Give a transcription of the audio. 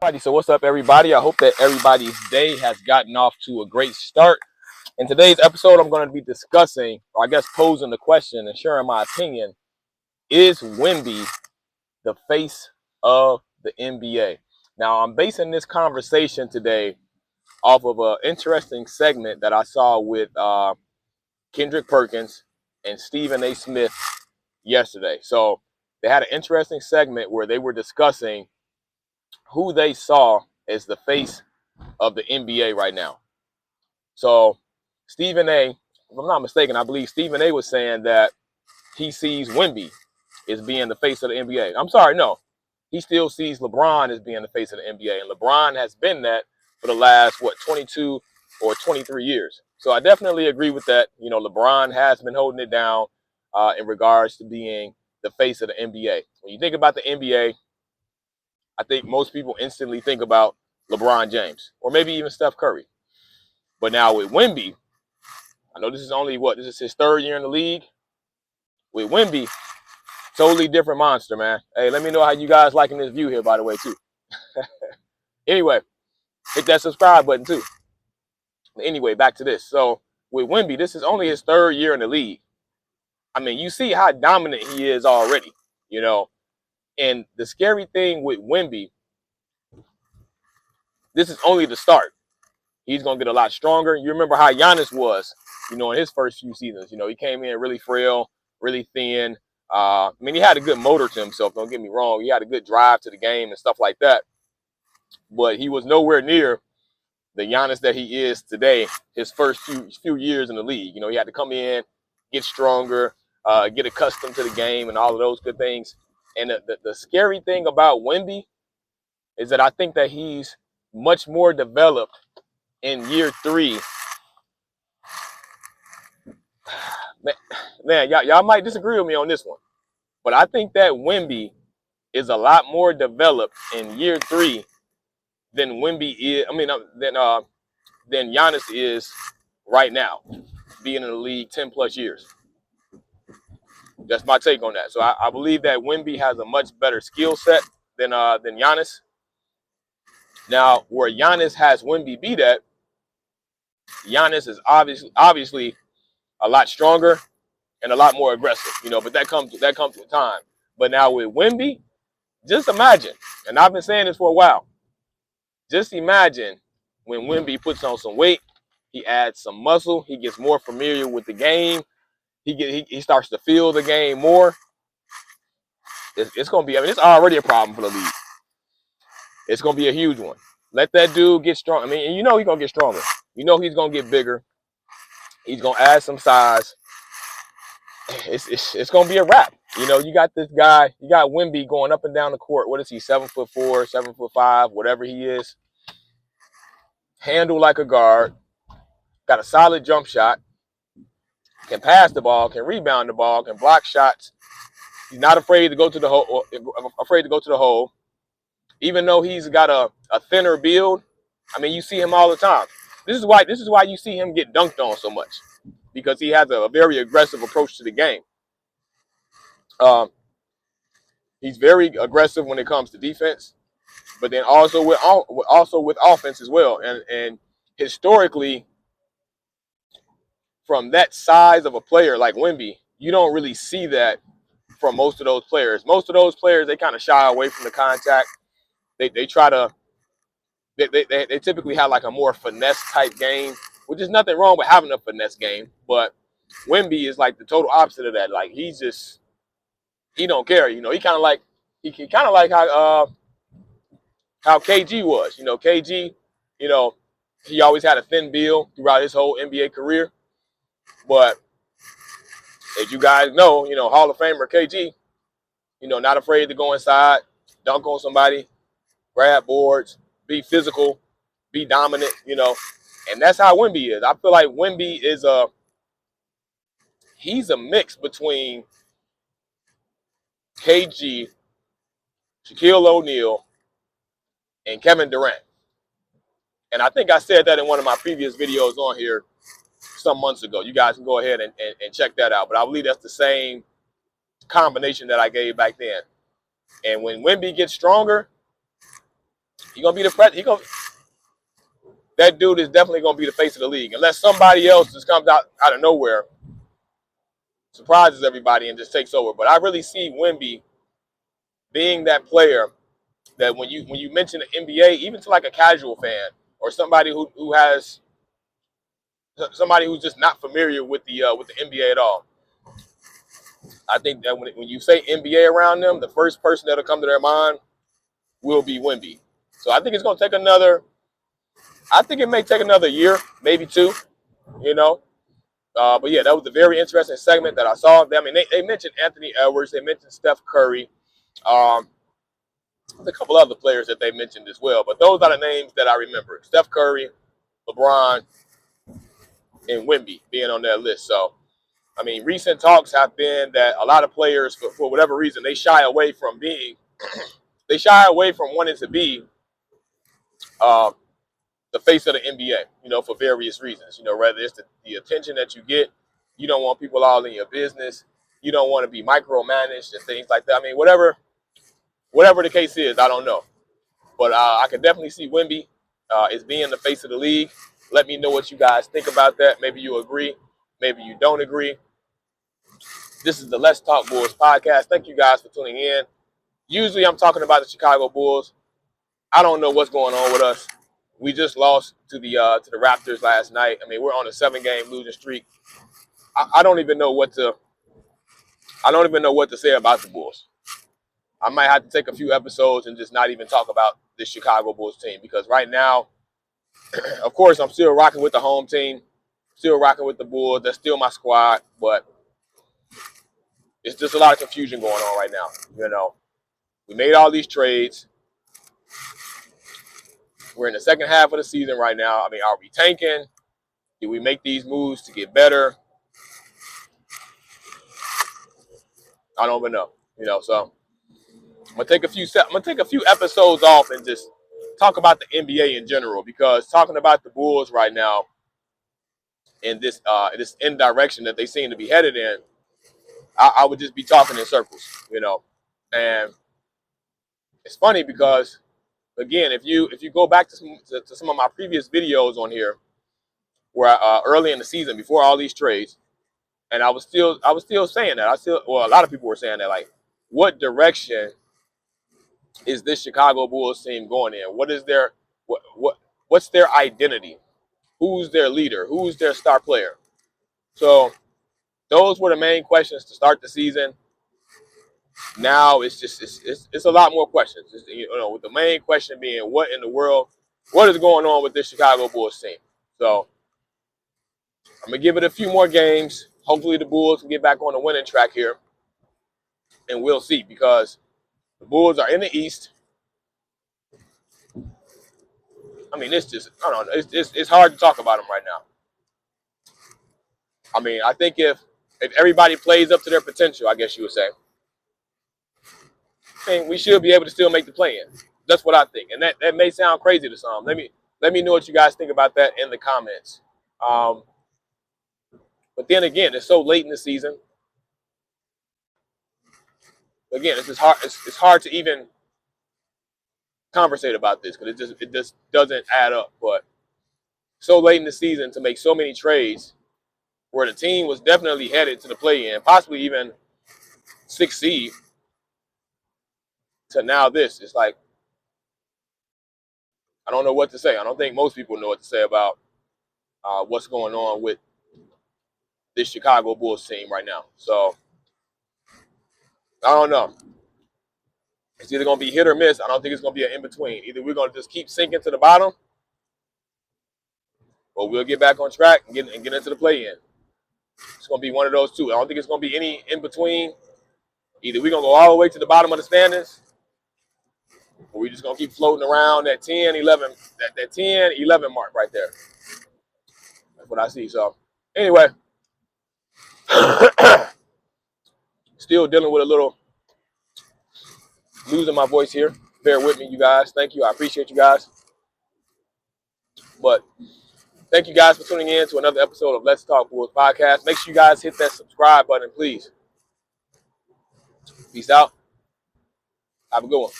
Alrighty, so what's up, everybody? I hope that everybody's day has gotten off to a great start. In today's episode, I'm going to be discussing, or I guess posing the question and sharing my opinion: is Wemby the face of the NBA? Now, I'm basing this conversation today off of an interesting segment that I saw with Kendrick Perkins and Stephen A. Smith yesterday. So they had an interesting segment where they were discussing who they saw as the face of the NBA right now. So Stephen A., if I'm not mistaken, I believe Stephen A. was saying that he sees Wemby as being the face of the NBA. I'm sorry, no. He still sees LeBron as being the face of the NBA. And LeBron has been that for the last, 22 or 23 years. So I definitely agree with that. You know, LeBron has been holding it down in regards to being the face of the NBA. When you think about the NBA, I think most people instantly think about LeBron James or maybe even Steph Curry. But now with Wemby, I know this is only this is his third year in the league. With Wemby, totally different monster, man. Hey, let me know how you guys liking this view here, by the way, too. Anyway, hit that subscribe button, too. Anyway, back to this. So with Wemby, this is only his third year in the league. I mean, you see how dominant he is already, you know. And the scary thing with Wemby, this is only the start. He's going to get a lot stronger. You remember how Giannis was, you know, in his first few seasons. You know, he came in really frail, really thin. I mean, he had a good motor to himself. Don't get me wrong. He had a good drive to the game and stuff like that. But he was nowhere near the Giannis that he is today, his first few years in the league. You know, he had to come in, get stronger, get accustomed to the game and all of those good things. And the scary thing about Wemby is that I think that he's much more developed in year three. Man, y'all might disagree with me on this one, but I think that Wemby is a lot more developed in year three than Wemby is. I mean, than Giannis is right now, being in the league 10 plus years. That's my take on that. So I believe that Wemby has a much better skill set than Giannis. Now, where Giannis has Wemby beat at, Giannis is obviously a lot stronger and a lot more aggressive, you know, but that comes with time. But now with Wemby, just imagine, and I've been saying this for a while, just imagine when Wemby puts on some weight, he adds some muscle, he gets more familiar with the game, he starts to feel the game more. It's going to be, I mean, it's already a problem for the league. It's going to be a huge one. Let that dude get strong. I mean, and you know he's going to get stronger. You know he's going to get bigger. He's going to add some size. It's going to be a wrap. You know, you got this guy, you got Wemby going up and down the court. What is he, 7'4", 7'5", whatever he is. Handle like a guard. Got a solid jump shot. Can pass the ball, can rebound the ball, can block shots. He's not afraid to go to the hole. Even though he's got a thinner build, I mean, you see him all the time. This is why you see him get dunked on so much, because he has a very aggressive approach to the game. He's very aggressive when it comes to defense, but then also with offense as well. And historically, from that size of a player like Wemby, you don't really see that from most of those players. Most of those players, they kind of shy away from the contact. They try to they typically have like a more finesse type game, which is nothing wrong with having a finesse game. But Wemby is like the total opposite of that. Like he don't care. You know, he kind of like how KG was. You know, KG, you know, he always had a thin build throughout his whole NBA career. But as you guys know, you know, Hall of Famer KG, you know, not afraid to go inside, dunk on somebody, grab boards, be physical, be dominant, you know. And that's how Wemby is. I feel like Wemby is he's a mix between KG, Shaquille O'Neal, and Kevin Durant. And I think I said that in one of my previous videos on here some months ago. You guys can go ahead and check that out. But I believe that's the same combination that I gave back then. And when Wemby gets stronger, He gonna be the president. That dude is definitely gonna be the face of the league, unless somebody else just comes out of nowhere, surprises everybody, and just takes over. But I really see Wemby being that player that when you mention the NBA, even to like a casual fan or somebody who has somebody who's just not familiar with the NBA at all, I think that when you say NBA around them, the first person that'll come to their mind will be Wemby. So I think it's gonna take another. I think it may take another year, maybe two. You know, but yeah, that was a very interesting segment that I saw. I mean, they mentioned Anthony Edwards, they mentioned Steph Curry. There's a couple other players that they mentioned as well, but those are the names that I remember: Steph Curry, LeBron, and Wemby being on that list. So, I mean, recent talks have been that a lot of players, for whatever reason, they shy away from wanting to be uh, the face of the NBA, you know, for various reasons. You know, whether it's the attention that you get, you don't want people all in your business, you don't want to be micromanaged and things like that. I mean, whatever the case is, I don't know. But I can definitely see Wemby as being the face of the league. Let me know what you guys think about that. Maybe you agree. Maybe you don't agree. This is the Let's Talk Bulls podcast. Thank you guys for tuning in. Usually I'm talking about the Chicago Bulls. I don't know what's going on with us. We just lost to the Raptors last night. I mean, we're on a 7-game losing streak. I don't even know what to say about the Bulls. I might have to take a few episodes and just not even talk about this Chicago Bulls team, because right now, of course, I'm still rocking with the home team, still rocking with the Bulls. That's still my squad, but it's just a lot of confusion going on right now. You know, we made all these trades. We're in the second half of the season right now. I mean, are we tanking? Do we make these moves to get better? I don't even know. You know, so I'm gonna take a few episodes off and just talk about the NBA in general, because talking about the Bulls right now in this indirection that they seem to be headed in, I would just be talking in circles, you know. And it's funny because, again, if you go back to some of my previous videos on here, where early in the season before all these trades, and I was still saying that. A lot of people were saying that, like, what direction is this Chicago Bulls team going in? What's their identity? Who's their leader? Who's their star player? So those were the main questions to start the season. Now it's a lot more questions. You know, with the main question being, what in the world, what is going on with this Chicago Bulls team? So I'm gonna give it a few more games. Hopefully the Bulls can get back on the winning track here, and we'll see, because the Bulls are in the East. I mean, it's just, I don't know. It's hard to talk about them right now. I mean, I think if everybody plays up to their potential, I guess you would say, I mean, we should be able to still make the play-in. That's what I think, and that may sound crazy to some. Let me know what you guys think about that in the comments. But then again, it's so late in the season. Again, it's just hard. It's hard to even conversate about this, because it just doesn't add up. But so late in the season to make so many trades, where the team was definitely headed to the play-in, possibly even 6th seed, to now this. It's like, I don't know what to say. I don't think most people know what to say about what's going on with this Chicago Bulls team right now. So I don't know. It's either going to be hit or miss. I don't think it's going to be an in-between. Either we're going to just keep sinking to the bottom, or we'll get back on track and get into the play-in. It's going to be one of those two. I don't think it's going to be any in-between. Either we're going to go all the way to the bottom of the standings, or we're just going to keep floating around that 10, 11, that 10, 11 mark right there. That's what I see. So, anyway, still dealing with a little losing my voice here. Bear with me, you guys. Thank you. I appreciate you guys. But thank you guys for tuning in to another episode of Let's Talk Bulls podcast. Make sure you guys hit that subscribe button, please. Peace out. Have a good one.